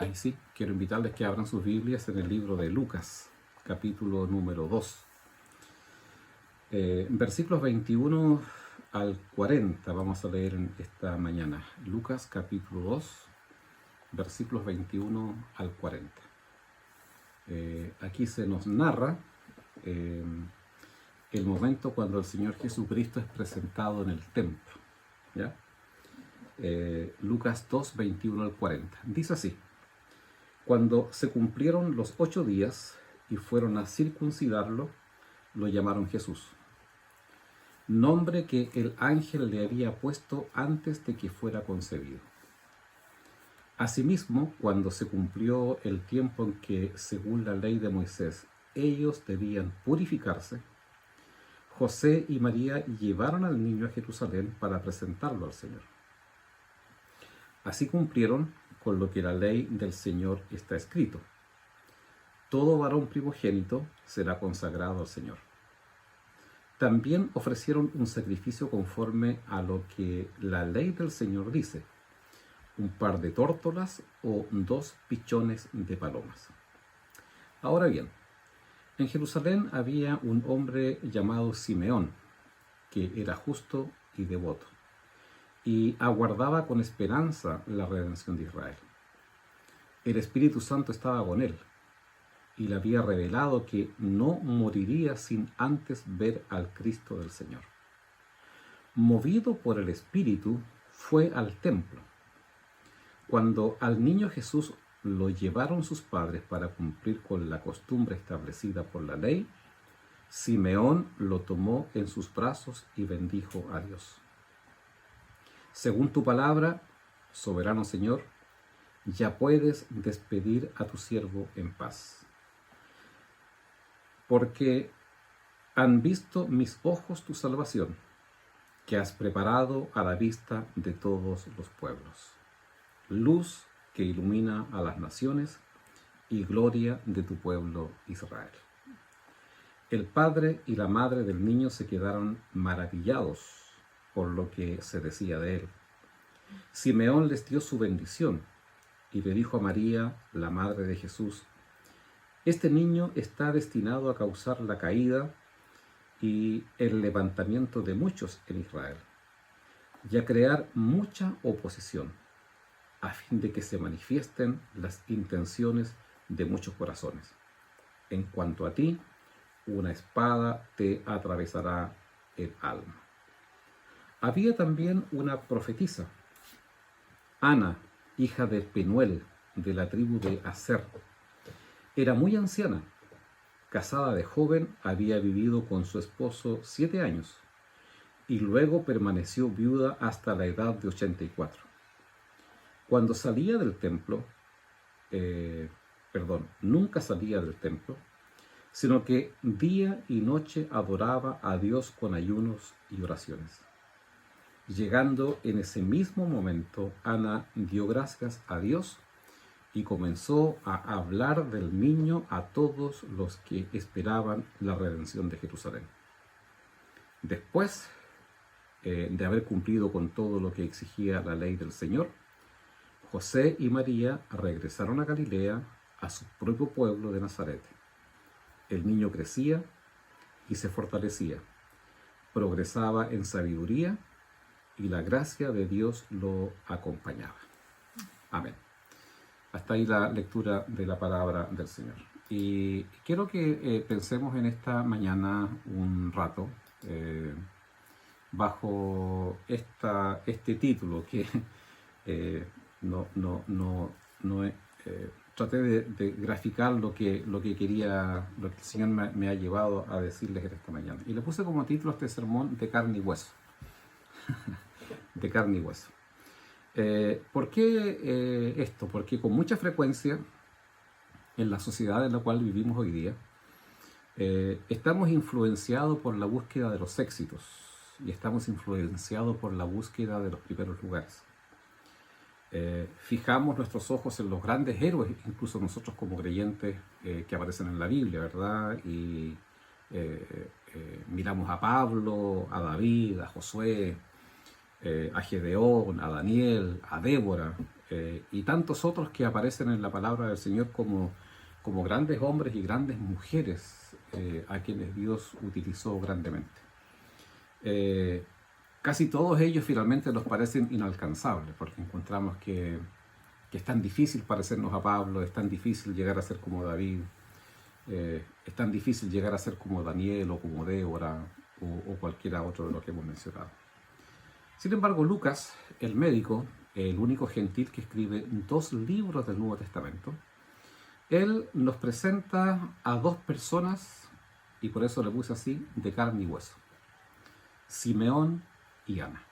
Ahí sí, quiero invitarles que abran sus Biblias en el libro de Lucas, capítulo número 2. Versículos 21 al 40 vamos a leer en esta mañana. Lucas, capítulo 2, versículos 21 al 40. Aquí se nos narra el momento cuando el Señor Jesucristo es presentado en el templo. ¿Ya? Lucas 2, 21 al 40. Dice así: Cuando se cumplieron los 8 días y fueron a circuncidarlo, lo llamaron Jesús, nombre que el ángel le había puesto antes de que fuera concebido. Asimismo, cuando se cumplió el tiempo en que, según la ley de Moisés, ellos debían purificarse, José y María llevaron al niño a Jerusalén para presentarlo al Señor. Así cumplieron con lo que la ley del Señor está escrito: todo varón primogénito será consagrado al Señor. También ofrecieron un sacrificio conforme a lo que la ley del Señor dice: un par de tórtolas o 2 pichones de palomas. Ahora bien, en Jerusalén había un hombre llamado Simeón, que era justo y devoto, y aguardaba con esperanza la redención de Israel. El Espíritu Santo estaba con él, y le había revelado que no moriría sin antes ver al Cristo del Señor. Movido por el Espíritu, fue al templo. Cuando al niño Jesús lo llevaron sus padres para cumplir con la costumbre establecida por la ley, Simeón lo tomó en sus brazos y bendijo a Dios. Según tu palabra, soberano Señor, ya puedes despedir a tu siervo en paz, porque han visto mis ojos tu salvación, que has preparado a la vista de todos los pueblos, luz que ilumina a las naciones y gloria de tu pueblo Israel. El padre y la madre del niño se quedaron maravillados por lo que se decía de él. Simeón les dio su bendición y le dijo a María, la madre de Jesús: este niño está destinado a causar la caída y el levantamiento de muchos en Israel, y a crear mucha oposición, a fin de que se manifiesten las intenciones de muchos corazones. En cuanto a ti, una espada te atravesará el alma. Había también una profetisa, Ana, hija de Penuel, de la tribu de Aser. Era muy anciana, casada de joven, había vivido con su esposo 7 años, y luego permaneció viuda hasta la edad de 84. Cuando salía del templo, nunca salía del templo, sino que día y noche adoraba a Dios con ayunos y oraciones. Llegando en ese mismo momento, Ana dio gracias a Dios y comenzó a hablar del niño a todos los que esperaban la redención de Jerusalén. Después de haber cumplido con todo lo que exigía la ley del Señor, José y María regresaron a Galilea, a su propio pueblo de Nazaret. El niño crecía y se fortalecía, progresaba en sabiduría y la gracia de Dios lo acompañaba. Amén. Hasta ahí la lectura de la palabra del Señor. Y quiero que pensemos en esta mañana un rato bajo este título que traté de graficar lo que quería, lo que el Señor me ha llevado a decirles en esta mañana. Y le puse como título este sermón: de carne y hueso. De carne y hueso. ¿Por qué esto? Porque con mucha frecuencia en la sociedad en la cual vivimos hoy día estamos influenciados por la búsqueda de los éxitos y estamos influenciados por la búsqueda de los primeros lugares. Fijamos nuestros ojos en los grandes héroes, incluso nosotros como creyentes, que aparecen en la Biblia, ¿verdad? Y miramos a Pablo, a David, a Josué, a Gedeón, a Daniel, a Débora y tantos otros que aparecen en la palabra del Señor como grandes hombres y grandes mujeres a quienes Dios utilizó grandemente. Casi todos ellos finalmente nos parecen inalcanzables, porque encontramos que es tan difícil parecernos a Pablo, es tan difícil llegar a ser como David, es tan difícil llegar a ser como Daniel o como Débora o cualquiera otro de los que hemos mencionado. Sin embargo, Lucas, el médico, el único gentil que escribe 2 libros del Nuevo Testamento, él nos presenta a 2 personas, y por eso le puse así, de carne y hueso: Simeón y Ana.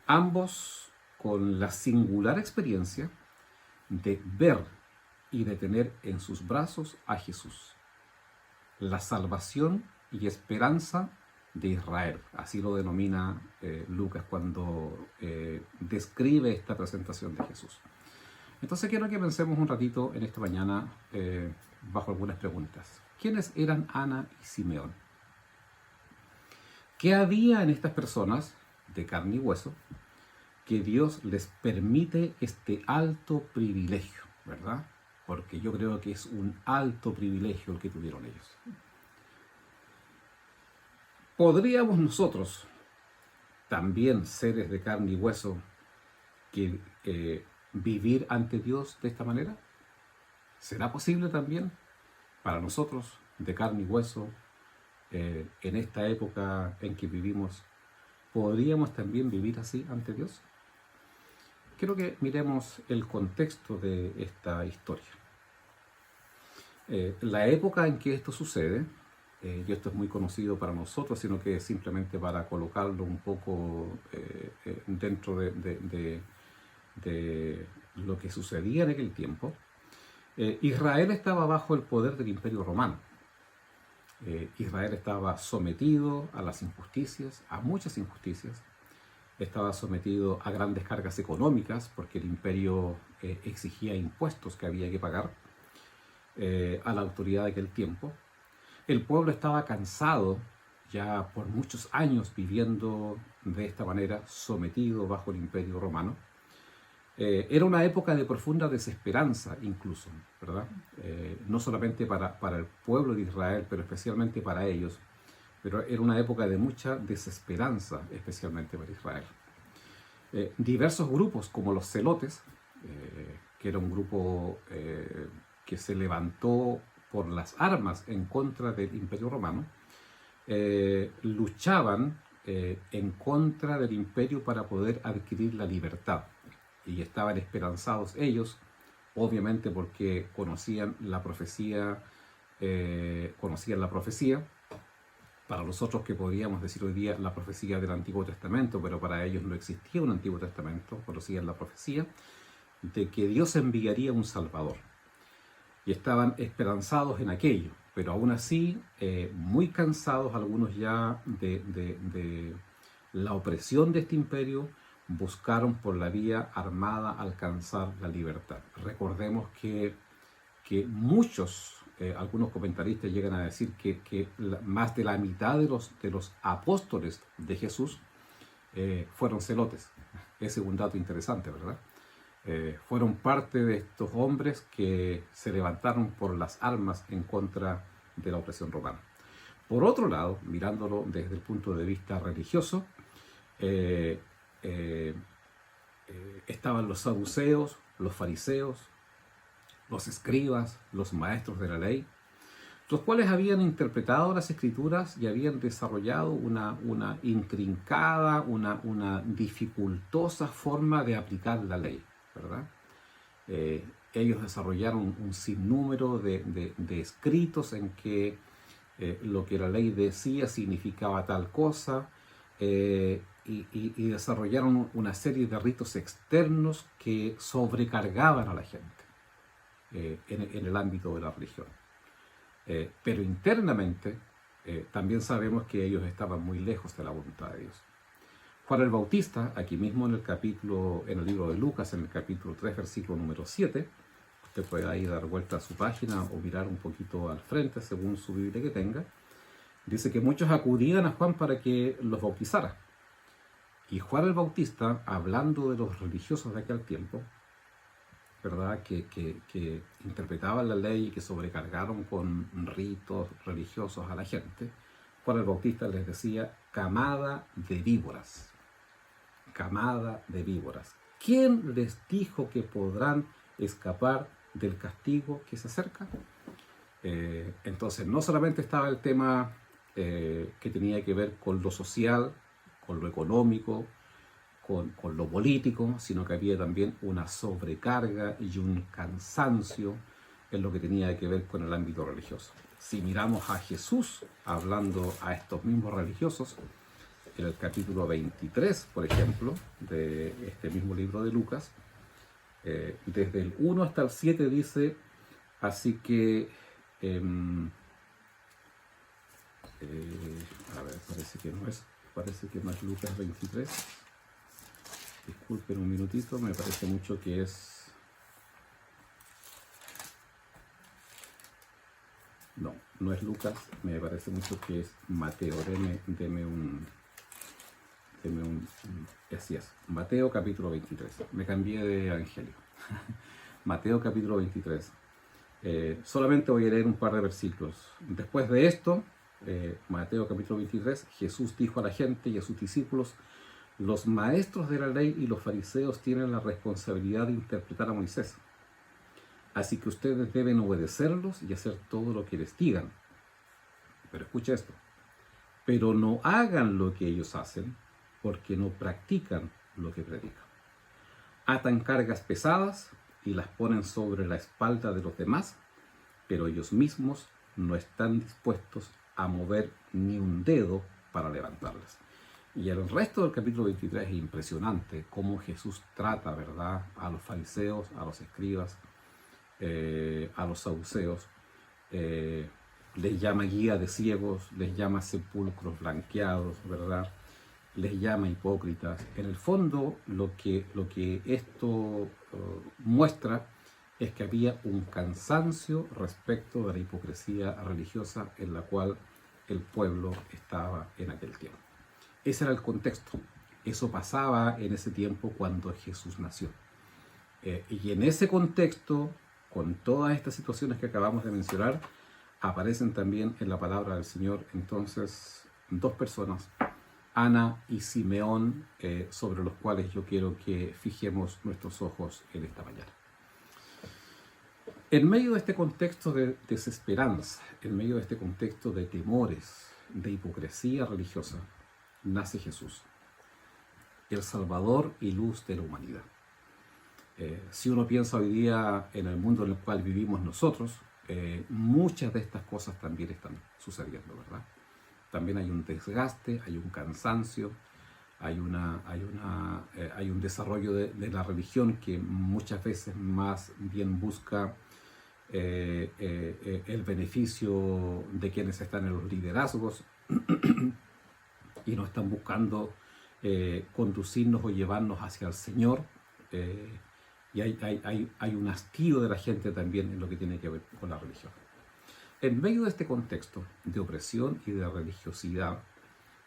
Ambos con la singular experiencia de ver y de tener en sus brazos a Jesús, la salvación y esperanza de Israel. Así lo denomina Lucas cuando describe esta presentación de Jesús. Entonces quiero que pensemos un ratito en esta mañana bajo algunas preguntas. ¿Quiénes eran Ana y Simeón? ¿Qué había en estas personas de carne y hueso que Dios les permite este alto privilegio, verdad? Porque yo creo que es un alto privilegio el que tuvieron ellos. ¿Podríamos nosotros, también seres de carne y hueso, vivir ante Dios de esta manera? ¿Será posible también para nosotros, de carne y hueso, en esta época en que vivimos, podríamos también vivir así ante Dios? Quiero que miremos el contexto de esta historia. La época en que esto sucede, y esto es muy conocido para nosotros, sino que simplemente para colocarlo un poco dentro de lo que sucedía en aquel tiempo, Israel estaba bajo el poder del Imperio Romano. Israel estaba sometido a las injusticias, a muchas injusticias. Estaba sometido a grandes cargas económicas porque el imperio exigía impuestos que había que pagar a la autoridad de aquel tiempo. El pueblo estaba cansado ya por muchos años viviendo de esta manera, sometido bajo el imperio romano. Era una época de profunda desesperanza incluso, ¿verdad? No solamente para el pueblo de Israel, pero especialmente para ellos. Pero era una época de mucha desesperanza, especialmente para Israel. Diversos grupos, como los celotes, que era un grupo que se levantó por las armas en contra del Imperio Romano, luchaban en contra del imperio para poder adquirir la libertad. Y estaban esperanzados ellos, obviamente porque conocían la profecía. Para nosotros, que podríamos decir hoy día la profecía del Antiguo Testamento, pero para ellos no existía un Antiguo Testamento, conocían la profecía de que Dios enviaría un Salvador. Y estaban esperanzados en aquello, pero aún así muy cansados algunos ya de la opresión de este imperio, buscaron por la vía armada alcanzar la libertad. Recordemos que muchos, algunos comentaristas llegan a decir que más de la mitad de los apóstoles de Jesús fueron celotes. Ese es un dato interesante, ¿verdad? Fueron parte de estos hombres que se levantaron por las armas en contra de la opresión romana. Por otro lado, mirándolo desde el punto de vista religioso, estaban los saduceos, los fariseos, los escribas, los maestros de la ley, los cuales habían interpretado las escrituras y habían desarrollado una intrincada, una dificultosa forma de aplicar la ley, ¿verdad? Ellos desarrollaron un sinnúmero de escritos en que lo que la ley decía significaba tal cosa, y desarrollaron una serie de ritos externos que sobrecargaban a la gente en el ámbito de la religión. Pero internamente también sabemos que ellos estaban muy lejos de la voluntad de Dios. Juan el Bautista, aquí mismo en el libro de Lucas, en el capítulo 3, versículo número 7, usted puede ahí dar vuelta a su página o mirar un poquito al frente según su Biblia que tenga, dice que muchos acudían a Juan para que los bautizara. Y Juan el Bautista, hablando de los religiosos de aquel tiempo, ¿verdad? Que interpretaban la ley y que sobrecargaron con ritos religiosos a la gente, Juan el Bautista les decía, camada de víboras, camada de víboras. ¿Quién les dijo que podrán escapar del castigo que se acerca? Entonces, no solamente estaba el tema que tenía que ver con lo social, con lo económico, con lo político, sino que había también una sobrecarga y un cansancio en lo que tenía que ver con el ámbito religioso. Si miramos a Jesús hablando a estos mismos religiosos, en el capítulo 23, por ejemplo, de este mismo libro de Lucas, desde el 1 hasta el 7 dice, así que, a ver, parece que no es Lucas 23. Disculpen un minutito, me parece mucho que es... No, no es Lucas, me parece mucho que es Mateo. Deme un... Así es, Mateo capítulo 23. Me cambié de evangelio. Mateo capítulo 23. Solamente voy a leer un par de versículos. Después de esto, Mateo capítulo 23, Jesús dijo a la gente y a sus discípulos: los maestros de la ley y los fariseos tienen la responsabilidad de interpretar a Moisés. Así que ustedes deben obedecerlos y hacer todo lo que les digan. Pero escucha esto. Pero no hagan lo que ellos hacen, porque no practican lo que predican. Atan cargas pesadas y las ponen sobre la espalda de los demás, pero ellos mismos no están dispuestos a mover ni un dedo para levantarlas. Y el resto del capítulo 23 es impresionante cómo Jesús trata, ¿verdad?, a los fariseos, a los escribas, a los saduceos, les llama guía de ciegos, les llama sepulcros blanqueados, ¿verdad?, les llama hipócritas. En el fondo, lo que esto muestra es que había un cansancio respecto de la hipocresía religiosa en la cual el pueblo estaba en aquel tiempo. Ese era el contexto. Eso pasaba en ese tiempo cuando Jesús nació. Y en ese contexto, con todas estas situaciones que acabamos de mencionar, aparecen también en la palabra del Señor entonces dos personas, Ana y Simeón, sobre los cuales yo quiero que fijemos nuestros ojos en esta mañana. En medio de este contexto de desesperanza, en medio de este contexto de temores, de hipocresía religiosa, nace Jesús, el Salvador y luz de la humanidad. Si uno piensa hoy día en el mundo en el cual vivimos nosotros, muchas de estas cosas también están sucediendo, ¿verdad? También hay un desgaste, hay un cansancio, hay un desarrollo de la religión que muchas veces más bien busca el beneficio de quienes están en los liderazgos y no están buscando conducirnos o llevarnos hacia el Señor. Y hay un hastío de la gente también en lo que tiene que ver con la religión. En medio de este contexto de opresión y de religiosidad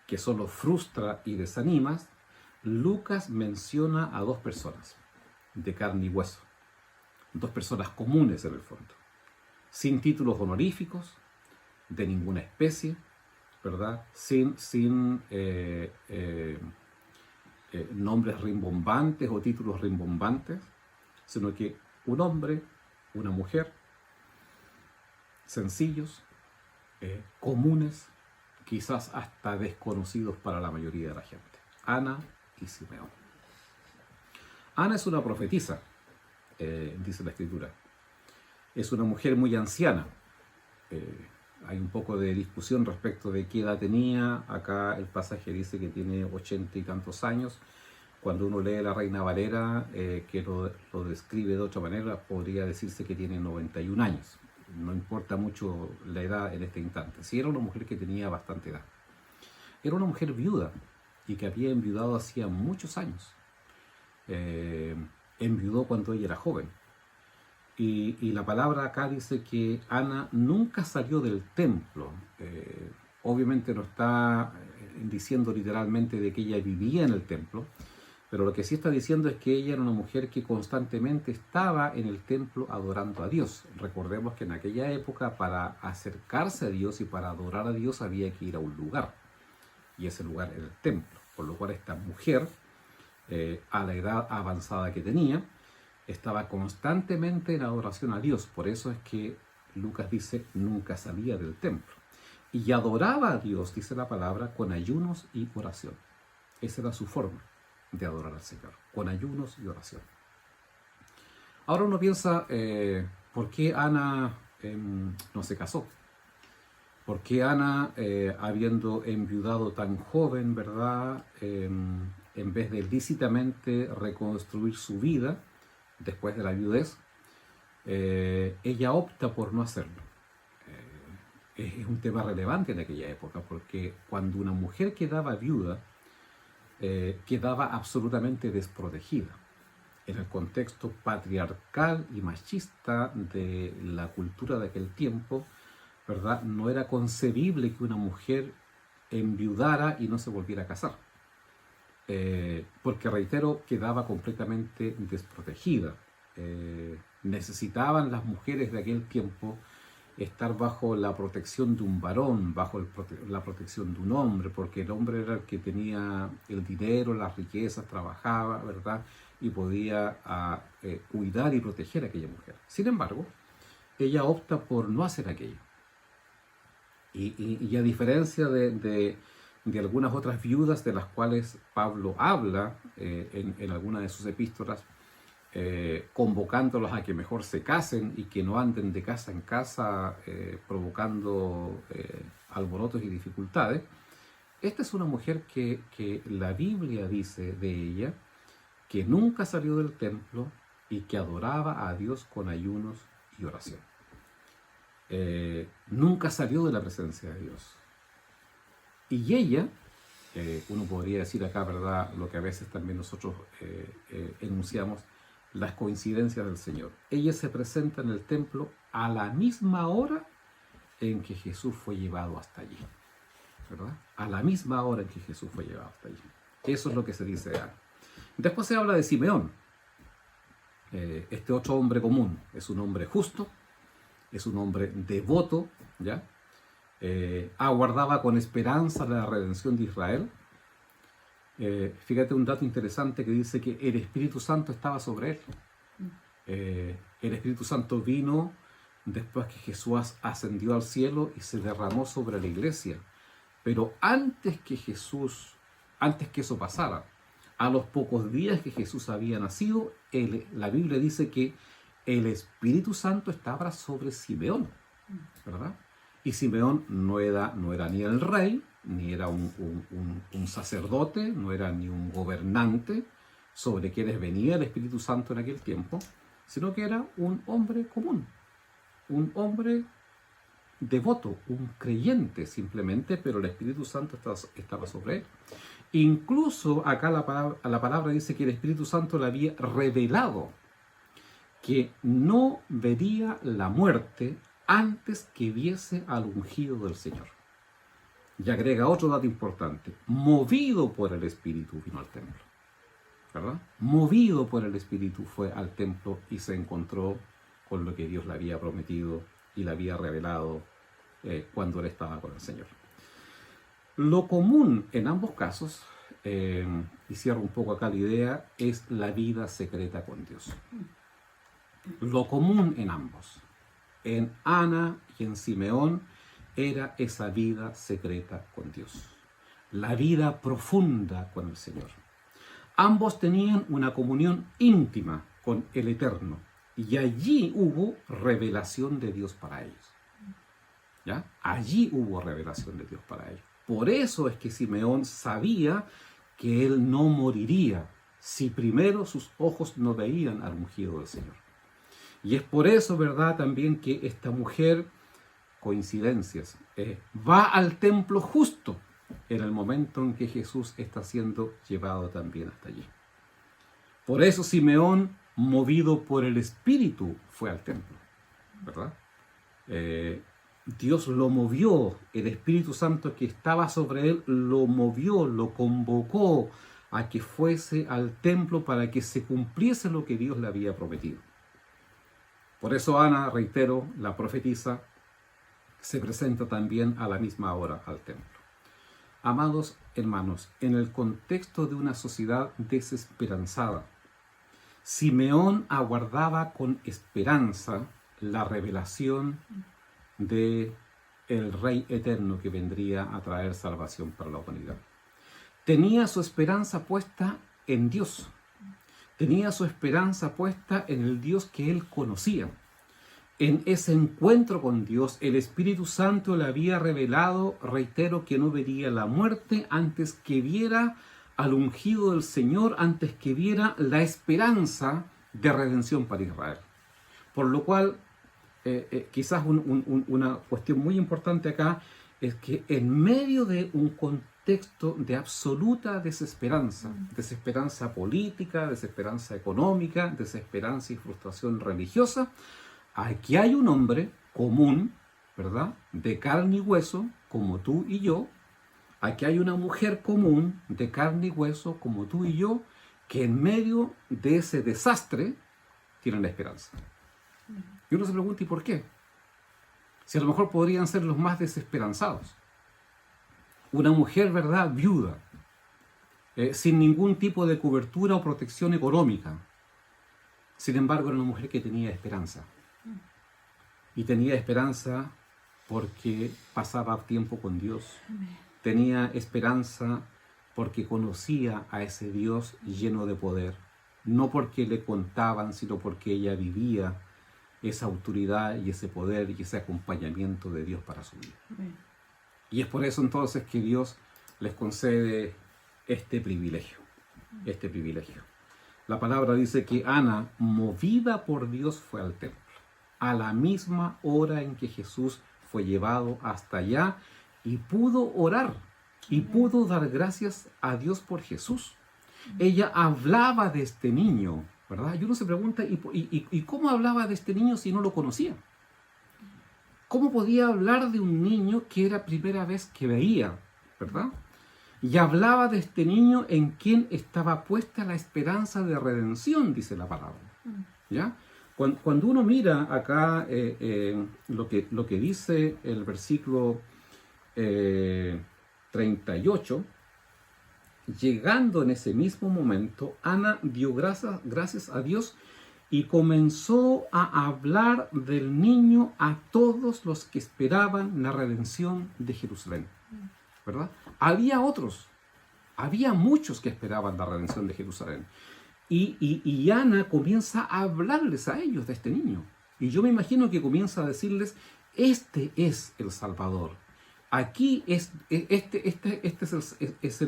que solo frustra y desanima, Lucas menciona a dos personas de carne y hueso, dos personas comunes en el fondo, sin títulos honoríficos, de ninguna especie, ¿verdad? Sin nombres rimbombantes o títulos rimbombantes, sino que un hombre, una mujer, sencillos, comunes, quizás hasta desconocidos para la mayoría de la gente. Ana y Simeón. Ana es una profetisa, dice la Escritura. Es una mujer muy anciana. Hay un poco de discusión respecto de qué edad tenía. Acá el pasaje dice que tiene 80 y tantos años. Cuando uno lee la Reina Valera, que lo describe de otra manera, podría decirse que tiene 91 años. No importa mucho la edad en este instante. Sí, era una mujer que tenía bastante edad. Era una mujer viuda y que había enviudado hacía muchos años. Enviudó cuando ella era joven. Y la palabra acá dice que Ana nunca salió del templo. Obviamente no está diciendo literalmente de que ella vivía en el templo, pero lo que sí está diciendo es que ella era una mujer que constantemente estaba en el templo adorando a Dios. Recordemos que en aquella época, para acercarse a Dios y para adorar a Dios, había que ir a un lugar, y ese lugar era el templo, por lo cual esta mujer, a la edad avanzada que tenía, estaba constantemente en adoración a Dios. Por eso es que Lucas dice, nunca salía del templo. Y adoraba a Dios, dice la palabra, con ayunos y oración. Esa era su forma de adorar al Señor, con ayunos y oración. Ahora uno piensa, ¿por qué Ana no se casó? ¿Por qué Ana, habiendo enviudado tan joven, ¿verdad?, en vez de lícitamente reconstruir su vida después de la viudez, ella opta por no hacerlo? Es un tema relevante en aquella época, porque cuando una mujer quedaba viuda, quedaba absolutamente desprotegida. En el contexto patriarcal y machista de la cultura de aquel tiempo, ¿verdad?, no era concebible que una mujer enviudara y no se volviera a casar. Porque, reitero, quedaba completamente desprotegida. Necesitaban las mujeres de aquel tiempo estar bajo la protección de un varón, bajo la protección de un hombre, porque el hombre era el que tenía el dinero, las riquezas, trabajaba, ¿verdad?, y podía cuidar y proteger a aquella mujer. Sin embargo, ella opta por no hacer aquello. Y a diferencia de algunas otras viudas de las cuales Pablo habla en algunas de sus epístolas, convocándolos a que mejor se casen y que no anden de casa en casa provocando alborotos y dificultades, esta es una mujer que la Biblia dice de ella que nunca salió del templo y que adoraba a Dios con ayunos y oración. Nunca salió de la presencia de Dios. Y ella, uno podría decir acá, ¿verdad?, lo que a veces también nosotros enunciamos, las coincidencias del Señor. Ella se presenta en el templo a la misma hora en que Jesús fue llevado hasta allí, ¿verdad? A la misma hora en que Jesús fue llevado hasta allí. Eso es lo que se dice de Ana. Después se habla de Simeón. Este otro hombre común es un hombre justo, es un hombre devoto, ¿ya? Aguardaba con esperanza la redención de Israel. Fíjate un dato interesante que dice que el Espíritu Santo estaba sobre él. El Espíritu Santo vino después que Jesús ascendió al cielo y se derramó sobre la iglesia. Pero antes que eso pasara, a los pocos días que Jesús había nacido, la Biblia dice que el Espíritu Santo estaba sobre Simeón, ¿verdad? Y Simeón no era ni el rey, ni era un sacerdote, no era ni un gobernante sobre quienes venía el Espíritu Santo en aquel tiempo, sino que era un hombre común, un hombre devoto, un creyente simplemente, pero el Espíritu Santo estaba sobre él. Incluso acá la palabra dice que el Espíritu Santo le había revelado que no vería la muerte antes que viese al ungido del Señor. Y agrega otro dato importante: movido por el Espíritu vino al templo, ¿verdad? Movido por el Espíritu fue al templo y se encontró con lo que Dios le había prometido y le había revelado cuando él estaba con el Señor. Lo común en ambos casos, y cierro un poco acá la idea, es la vida secreta con Dios. Lo común en ambos, en Ana y en Simeón, era esa vida secreta con Dios, la vida profunda con el Señor. Ambos tenían una comunión íntima con el Eterno y allí hubo revelación de Dios para ellos. ¿Ya? Allí hubo revelación de Dios para ellos. Por eso es que Simeón sabía que él no moriría si primero sus ojos no veían al ungido del Señor. Y es por eso, ¿verdad?, también que esta mujer, coincidencias, va al templo justo en el momento en que Jesús está siendo llevado también hasta allí. Por eso Simeón, movido por el Espíritu, fue al templo, ¿verdad? Dios lo movió, el Espíritu Santo que estaba sobre él lo movió, lo convocó a que fuese al templo para que se cumpliese lo que Dios le había prometido. Por eso Ana, reitero, la profetisa, se presenta también a la misma hora al templo. Amados hermanos, en el contexto de una sociedad desesperanzada, Simeón aguardaba con esperanza la revelación de el Rey eterno que vendría a traer salvación para la humanidad. Tenía su esperanza puesta en Dios. Tenía su esperanza puesta en el Dios que él conocía. En ese encuentro con Dios, el Espíritu Santo le había revelado, reitero, que no vería la muerte antes que viera al ungido del Señor, antes que viera la esperanza de redención para Israel. Por lo cual, quizás una cuestión muy importante acá es que en medio de un contexto de absoluta desesperanza, desesperanza política, desesperanza económica, desesperanza y frustración religiosa, aquí hay un hombre común, ¿verdad?, de carne y hueso, como tú y yo. Aquí hay una mujer común, de carne y hueso, como tú y yo, que en medio de ese desastre tienen la esperanza. Y uno se pregunta, ¿y por qué? Si a lo mejor podrían ser los más desesperanzados. Una mujer, ¿verdad?, viuda, sin ningún tipo de cobertura o protección económica. Sin embargo, era una mujer que tenía esperanza. Y tenía esperanza porque pasaba tiempo con Dios. Tenía esperanza porque conocía a ese Dios lleno de poder. No porque le contaban, sino porque ella vivía esa autoridad y ese poder y ese acompañamiento de Dios para su vida. Y es por eso entonces que Dios les concede este privilegio. Este privilegio. La palabra dice que Ana, movida por Dios, fue al templo a la misma hora en que Jesús fue llevado hasta allá y pudo orar y pudo dar gracias a Dios por Jesús. Ella hablaba de este niño, ¿verdad? Y uno se pregunta, ¿y cómo hablaba de este niño si no lo conocía? ¿Cómo podía hablar de un niño que era primera vez que veía, ¿verdad? Y hablaba de este niño en quien estaba puesta la esperanza de redención, dice la palabra, ¿ya? Cuando uno mira acá lo que dice el versículo 38, llegando en ese mismo momento, Ana dio gracias a Dios y comenzó a hablar del niño a todos los que esperaban la redención de Jerusalén, ¿verdad? Había muchos que esperaban la redención de Jerusalén. Y Ana comienza a hablarles a ellos de este niño. Y yo me imagino que comienza a decirles, este es el Salvador. Aquí este es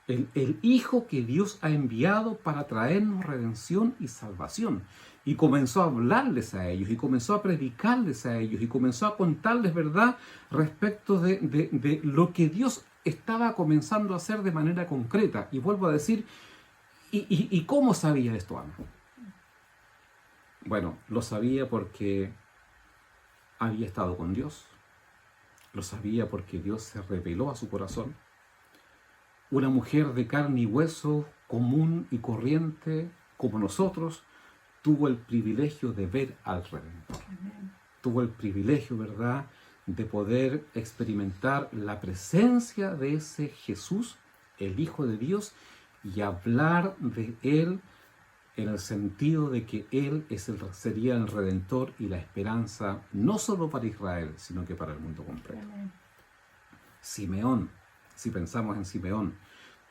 el Hijo que Dios ha enviado para traernos redención y salvación. Y comenzó a hablarles a ellos, y comenzó a predicarles a ellos, y comenzó a contarles, ¿verdad?, respecto de lo que Dios estaba comenzando a hacer de manera concreta. Y vuelvo a decir, ¿y cómo sabía esto Ana? Bueno, lo sabía porque había estado con Dios. Lo sabía porque Dios se reveló a su corazón. Una mujer de carne y hueso, común y corriente, como nosotros, tuvo el privilegio de ver al Redentor. Tuvo el privilegio, ¿verdad?, de poder experimentar la presencia de ese Jesús, el Hijo de Dios, y hablar de Él en el sentido de que Él sería el Redentor y la esperanza, no solo para Israel, sino que para el mundo completo. Simeón, si pensamos en Simeón,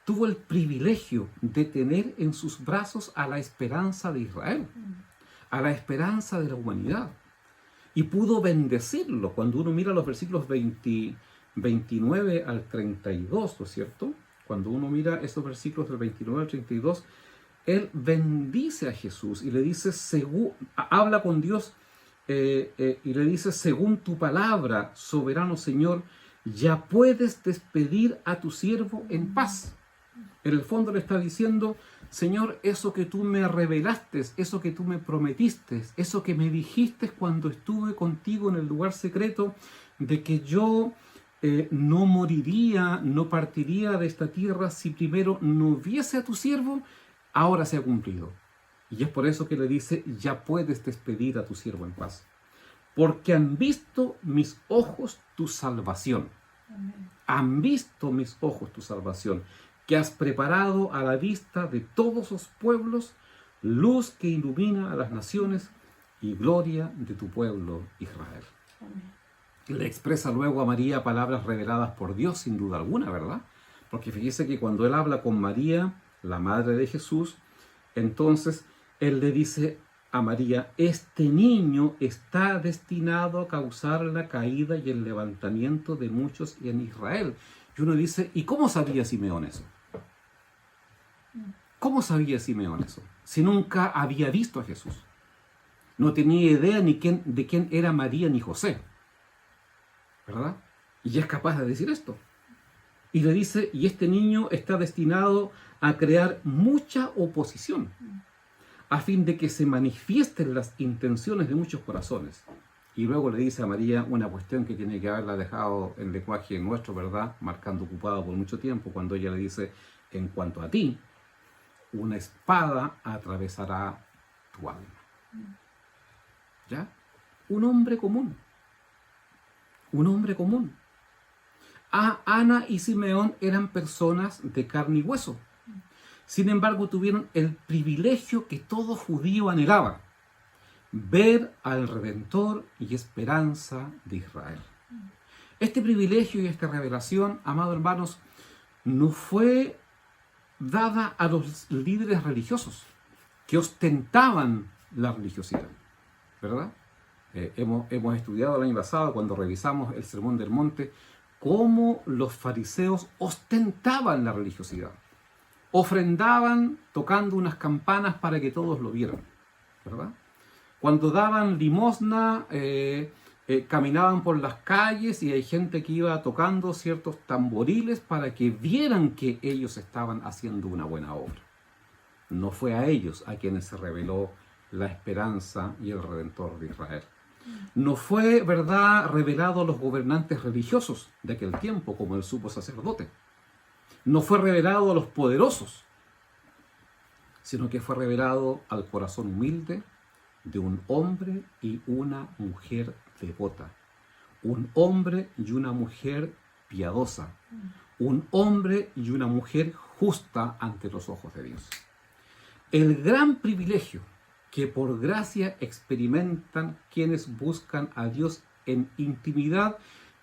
tuvo el privilegio de tener en sus brazos a la esperanza de Israel, a la esperanza de la humanidad, y pudo bendecirlo. Cuando uno mira los versículos 29 al 32, ¿no es cierto? Cuando uno mira esos versículos del 29 al 32, él bendice a Jesús y le dice, habla con Dios y le dice, según tu palabra, soberano Señor, ya puedes despedir a tu siervo en paz. En el fondo le está diciendo, Señor, eso que tú me revelaste, eso que tú me prometiste, eso que me dijiste cuando estuve contigo en el lugar secreto, de que yo no moriría, no partiría de esta tierra si primero no viese a tu siervo, ahora se ha cumplido. Y es por eso que le dice, ya puedes despedir a tu siervo en paz. Porque han visto mis ojos tu salvación. Amén. Han visto mis ojos tu salvación, que has preparado a la vista de todos los pueblos, luz que ilumina a las naciones y gloria de tu pueblo Israel. Amén. Le expresa luego a María palabras reveladas por Dios, sin duda alguna, ¿verdad? Porque fíjese que cuando él habla con María, la madre de Jesús, entonces él le dice a María, este niño está destinado a causar la caída y el levantamiento de muchos en Israel. Y uno dice, ¿y cómo sabía Simeón eso? ¿Cómo sabía Simeón eso? Si nunca había visto a Jesús. No tenía idea ni de quién era María ni José. ¿Verdad? Y es capaz de decir esto. Y le dice, y este niño está destinado a crear mucha oposición, a fin de que se manifiesten las intenciones de muchos corazones. Y luego le dice a María una cuestión que tiene que haberla dejado en lenguaje nuestro, ¿verdad? Marcando ocupado por mucho tiempo, cuando ella le dice, en cuanto a ti, una espada atravesará tu alma. ¿Ya? Un hombre común. Un hombre común. Ana y Simeón eran personas de carne y hueso. Sin embargo, tuvieron el privilegio que todo judío anhelaba, ver al Redentor y esperanza de Israel. Este privilegio y esta revelación, amados hermanos, no fue dada a los líderes religiosos que ostentaban la religiosidad, ¿verdad? Hemos estudiado el año pasado, cuando revisamos el Sermón del Monte, cómo los fariseos ostentaban la religiosidad. Ofrendaban tocando unas campanas para que todos lo vieran, ¿verdad? Cuando daban limosna, caminaban por las calles y hay gente que iba tocando ciertos tamboriles para que vieran que ellos estaban haciendo una buena obra. No fue a ellos a quienes se reveló la esperanza y el Redentor de Israel. No fue, ¿verdad?, revelado a los gobernantes religiosos de aquel tiempo, como el sumo sacerdote. No fue revelado a los poderosos, sino que fue revelado al corazón humilde de un hombre y una mujer devota, un hombre y una mujer piadosa, un hombre y una mujer justa ante los ojos de Dios. El gran privilegio que por gracia experimentan quienes buscan a Dios en intimidad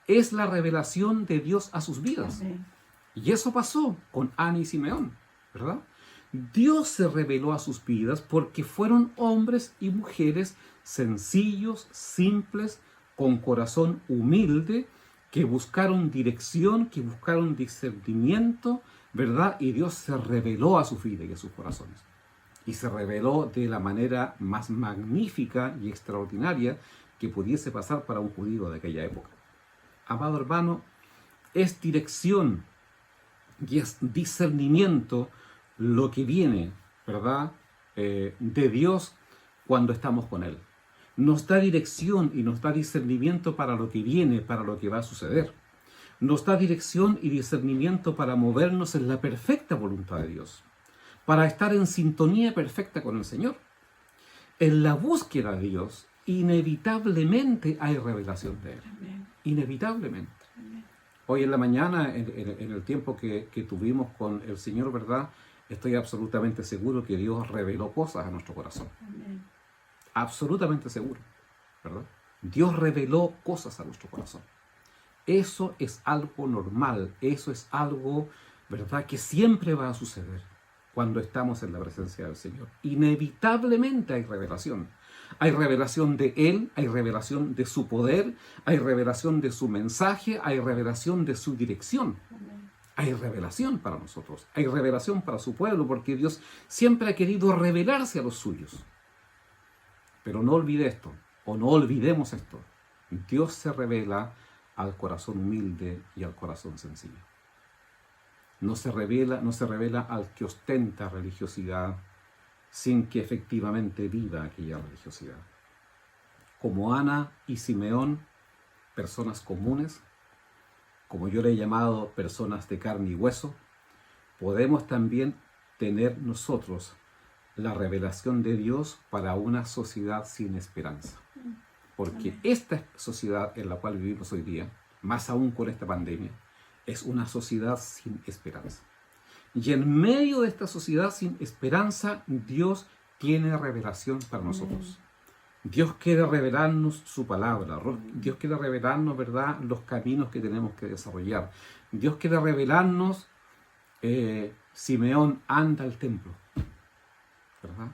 es la revelación de Dios a sus vidas. Amén. Y eso pasó con Ana y Simeón, ¿verdad? Dios se reveló a sus vidas porque fueron hombres y mujeres sencillos, simples, con corazón humilde, que buscaron dirección, que buscaron discernimiento, ¿verdad? Y Dios se reveló a su vida y a sus corazones. Y se reveló de la manera más magnífica y extraordinaria que pudiese pasar para un judío de aquella época. Amado hermano, es dirección y es discernimiento lo que viene, ¿verdad?, de Dios cuando estamos con Él. Nos da dirección y nos da discernimiento para lo que viene, para lo que va a suceder. Nos da dirección y discernimiento para movernos en la perfecta voluntad de Dios, para estar en sintonía perfecta con el Señor. En la búsqueda de Dios, inevitablemente hay revelación de Él. Amén. Inevitablemente. Amén. Hoy en la mañana, en el tiempo que tuvimos con el Señor, ¿verdad?, estoy absolutamente seguro que Dios reveló cosas a nuestro corazón. Amén. Absolutamente seguro, ¿verdad? Dios reveló cosas a nuestro corazón. Eso es algo normal, eso es algo, ¿verdad?, que siempre va a suceder cuando estamos en la presencia del Señor. Inevitablemente hay revelación. Hay revelación de Él, hay revelación de su poder, hay revelación de su mensaje, hay revelación de su dirección. Amén. Hay revelación para nosotros, hay revelación para su pueblo, porque Dios siempre ha querido revelarse a los suyos. Pero no olvide esto, o no olvidemos esto. Dios se revela al corazón humilde y al corazón sencillo. No se revela al que ostenta religiosidad sin que efectivamente viva aquella religiosidad. Como Ana y Simeón, personas comunes, como yo le he llamado personas de carne y hueso, podemos también tener nosotros la revelación de Dios para una sociedad sin esperanza. Porque esta sociedad en la cual vivimos hoy día, más aún con esta pandemia, es una sociedad sin esperanza. Y en medio de esta sociedad sin esperanza, Dios tiene revelación para nosotros. Dios quiere revelarnos su palabra. Dios quiere revelarnos, ¿verdad?, los caminos que tenemos que desarrollar. Dios quiere revelarnos, Simeón anda al templo, ¿verdad?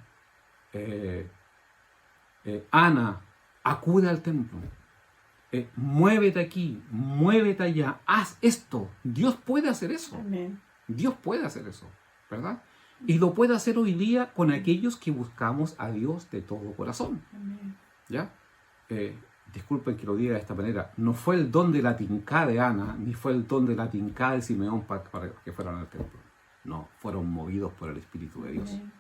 Ana, acude al templo. Muévete aquí, muévete allá, haz esto. Dios puede hacer eso. Amén. Dios puede hacer eso, ¿verdad? Y lo puede hacer hoy día con aquellos que buscamos a Dios de todo corazón. Amén. ¿Ya? Disculpen que lo diga de esta manera, no fue el don de la tincada de Ana, ni fue el don de la tincada de Simeón para que fueran al templo. No, fueron movidos por el Espíritu de Dios. Amén.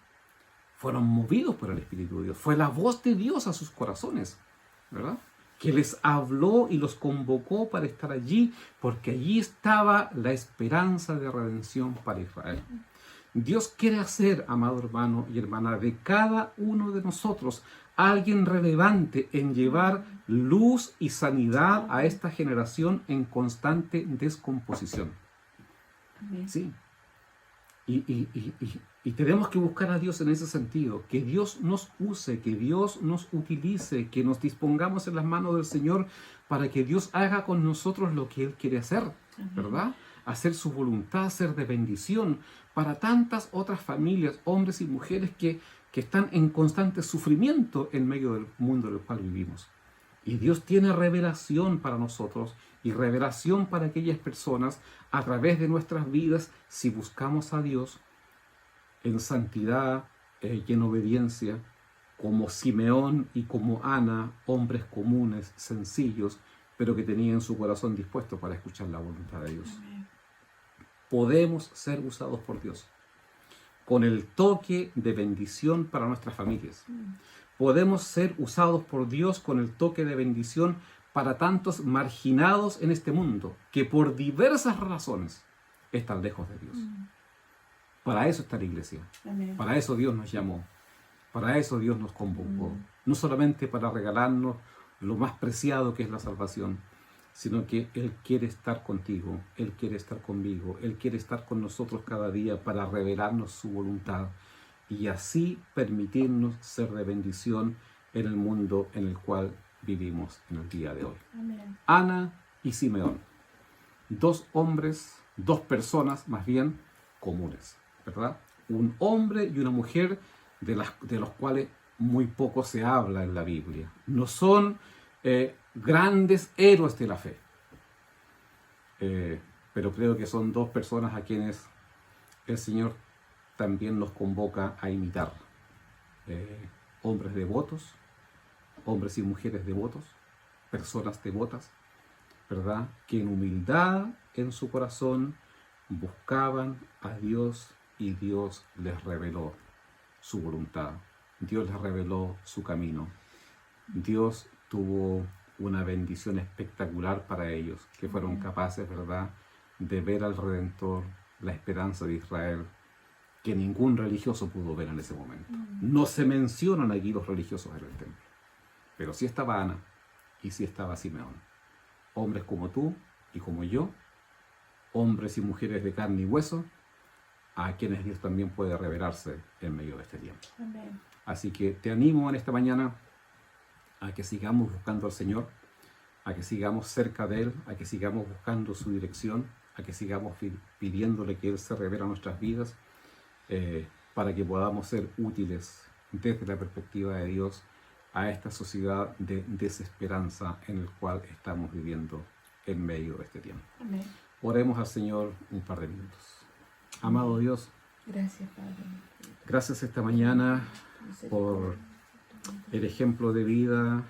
Fueron movidos por el Espíritu de Dios. Fue la voz de Dios a sus corazones, ¿verdad? Que les habló y los convocó para estar allí, porque allí estaba la esperanza de redención para Israel. Dios quiere hacer, amado hermano y hermana, de cada uno de nosotros alguien relevante en llevar luz y sanidad a esta generación en constante descomposición. Amén. Sí. Y tenemos que buscar a Dios en ese sentido, que Dios nos use, que Dios nos utilice, que nos dispongamos en las manos del Señor para que Dios haga con nosotros lo que Él quiere hacer, ¿verdad? Hacer su voluntad, ser de bendición para tantas otras familias, hombres y mujeres que están en constante sufrimiento en medio del mundo en el cual vivimos. Y Dios tiene revelación para nosotros y revelación para aquellas personas a través de nuestras vidas si buscamos a Dios en santidad y en obediencia, como Simeón y como Ana, hombres comunes, sencillos, pero que tenían su corazón dispuesto para escuchar la voluntad de Dios. Amén. Podemos ser usados por Dios con el toque de bendición para nuestras familias. Podemos ser usados por Dios con el toque de bendición para tantos marginados en este mundo que por diversas razones están lejos de Dios. Para eso está la iglesia. Amén. Para eso Dios nos llamó. Para eso Dios nos convocó. No solamente para regalarnos lo más preciado que es la salvación, sino que Él quiere estar contigo, Él quiere estar conmigo, Él quiere estar con nosotros cada día para revelarnos su voluntad y así permitirnos ser de bendición en el mundo en el cual vivimos en el día de hoy. Amén. Ana y Simeón, dos hombres, dos personas más bien comunes, ¿verdad? Un hombre y una mujer de los cuales muy poco se habla en la Biblia. No son grandes héroes de la fe, pero creo que son dos personas a quienes el Señor también nos convoca a imitar. Hombres devotos, hombres y mujeres devotos, personas devotas, ¿verdad? Que en humildad en su corazón buscaban a Dios y Dios les reveló su voluntad. Dios les reveló su camino. Dios tuvo una bendición espectacular para ellos, que fueron capaces, ¿verdad?, de ver al Redentor, la esperanza de Israel, que ningún religioso pudo ver en ese momento. No se mencionan aquí los religiosos en el templo, pero sí estaba Ana y sí estaba Simeón. Hombres como tú y como yo, hombres y mujeres de carne y hueso, a quienes Dios también puede revelarse en medio de este tiempo. Amén. Así que te animo en esta mañana a que sigamos buscando al Señor, a que sigamos cerca de Él, a que sigamos buscando su dirección, a que sigamos pidiéndole que Él se revele a nuestras vidas, para que podamos ser útiles desde la perspectiva de Dios a esta sociedad de desesperanza en el cual estamos viviendo en medio de este tiempo. Amén. Oremos al Señor un par de minutos. Amado Dios, Gracias, Padre. gracias esta mañana por el ejemplo de vida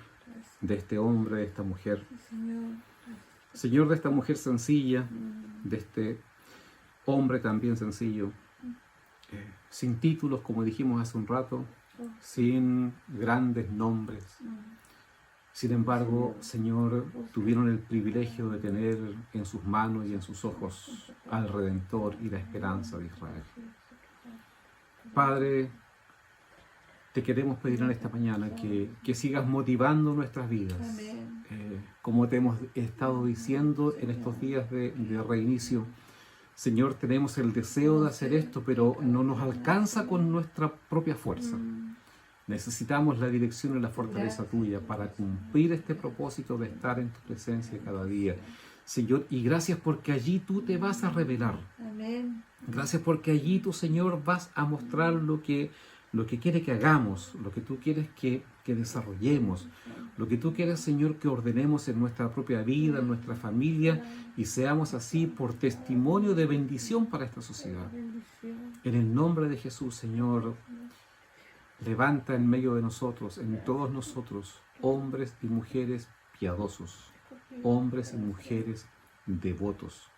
de este hombre, de esta mujer. Señor. Señor, de esta mujer sencilla, de este hombre también sencillo, sin títulos, como dijimos hace un rato, sin grandes nombres, Sin embargo, Señor, tuvieron el privilegio de tener en sus manos y en sus ojos al Redentor y la esperanza de Israel. Padre, te queremos pedir en esta mañana que sigas motivando nuestras vidas. Como te hemos estado diciendo en estos días de reinicio, Señor, tenemos el deseo de hacer esto, pero no nos alcanza con nuestra propia fuerza. Necesitamos la dirección y la fortaleza tuya para cumplir este propósito de estar en tu presencia cada día. Señor, y gracias porque allí tú te vas a revelar. Gracias porque allí tú, Señor, vas a mostrar lo que quiere que hagamos, lo que tú quieres que desarrollemos, lo que tú quieres, Señor, que ordenemos en nuestra propia vida, en nuestra familia, y seamos así por testimonio de bendición para esta sociedad. En el nombre de Jesús, Señor, levanta en medio de nosotros, en todos nosotros, hombres y mujeres piadosos, hombres y mujeres devotos,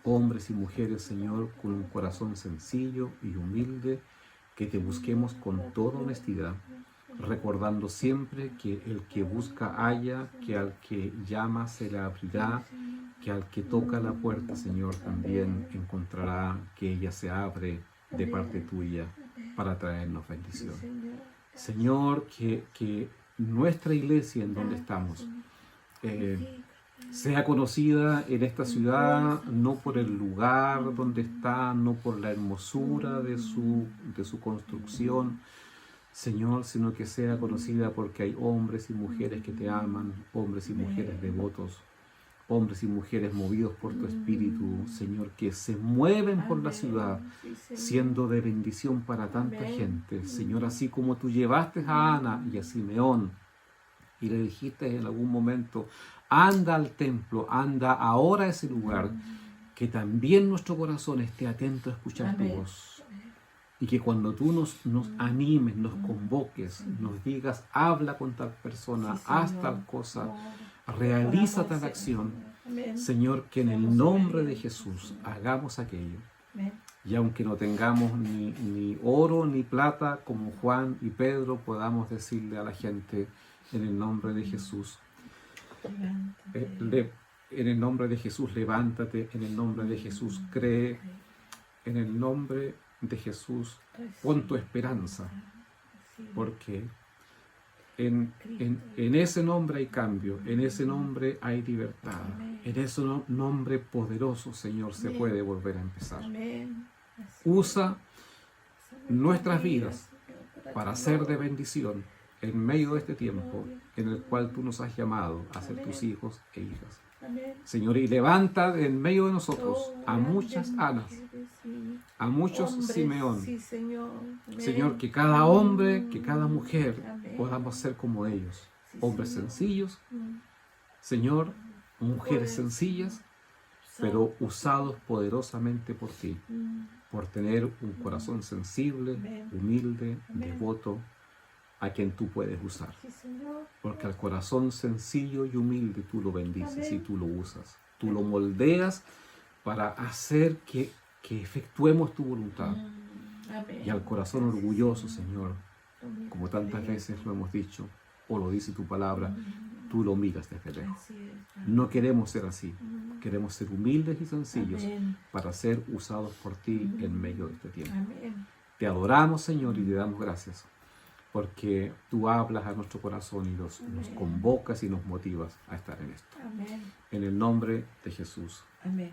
hombres y mujeres, Señor, con un corazón sencillo y humilde, que te busquemos con toda honestidad, recordando siempre que el que busca halla, que al que llama se le abrirá, que al que toca la puerta, Señor, también encontrará que ella se abre de parte tuya para traernos bendición. Señor, que nuestra iglesia en donde estamos sea conocida en esta ciudad no por el lugar donde está, no por la hermosura de su construcción, Señor, sino que sea conocida porque hay hombres y mujeres que te aman, hombres y mujeres devotos, hombres y mujeres movidos por tu espíritu, Señor, que se mueven por la ciudad, siendo de bendición para tanta gente. Señor, así como tú llevaste a Ana y a Simeón y le dijiste en algún momento, anda al templo, anda ahora a ese lugar, que también nuestro corazón esté atento a escuchar tu voz. Y que cuando tú nos animes, nos convoques, nos digas, habla con tal persona, haz tal cosa, realiza tal acción, Señor, que en el nombre de Jesús hagamos aquello. Y aunque no tengamos ni oro ni plata, como Juan y Pedro, podamos decirle a la gente, en el nombre de Jesús, en el nombre de Jesús levántate, en el nombre de Jesús cree, en el nombre de Jesús pon tu esperanza, porque en ese nombre hay cambio, en ese nombre hay libertad, en ese nombre poderoso, Señor, se puede volver a empezar. Usa nuestras vidas para ser de bendición en medio de este tiempo en el cual tú nos has llamado a ser tus hijos e hijas. Señor, y levanta en medio de nosotros a muchas Anas, a muchos Simeón. Señor, que cada hombre, que cada mujer podamos ser como ellos, hombres sencillos, Señor, mujeres sencillas, pero usados poderosamente por ti, por tener un corazón sensible, humilde, devoto, a quien tú puedes usar. Porque al corazón sencillo y humilde tú lo bendices y tú lo usas. Tú lo moldeas para hacer que efectuemos tu voluntad. Y al corazón orgulloso, Señor, como tantas veces lo hemos dicho, o lo dice tu palabra, tú lo miras desde lejos. No queremos ser así. Queremos ser humildes y sencillos para ser usados por ti en medio de este tiempo. Te adoramos, Señor, y te damos gracias, porque tú hablas a nuestro corazón y nos convocas y nos motivas a estar en esto. En el nombre de Jesús. Amén.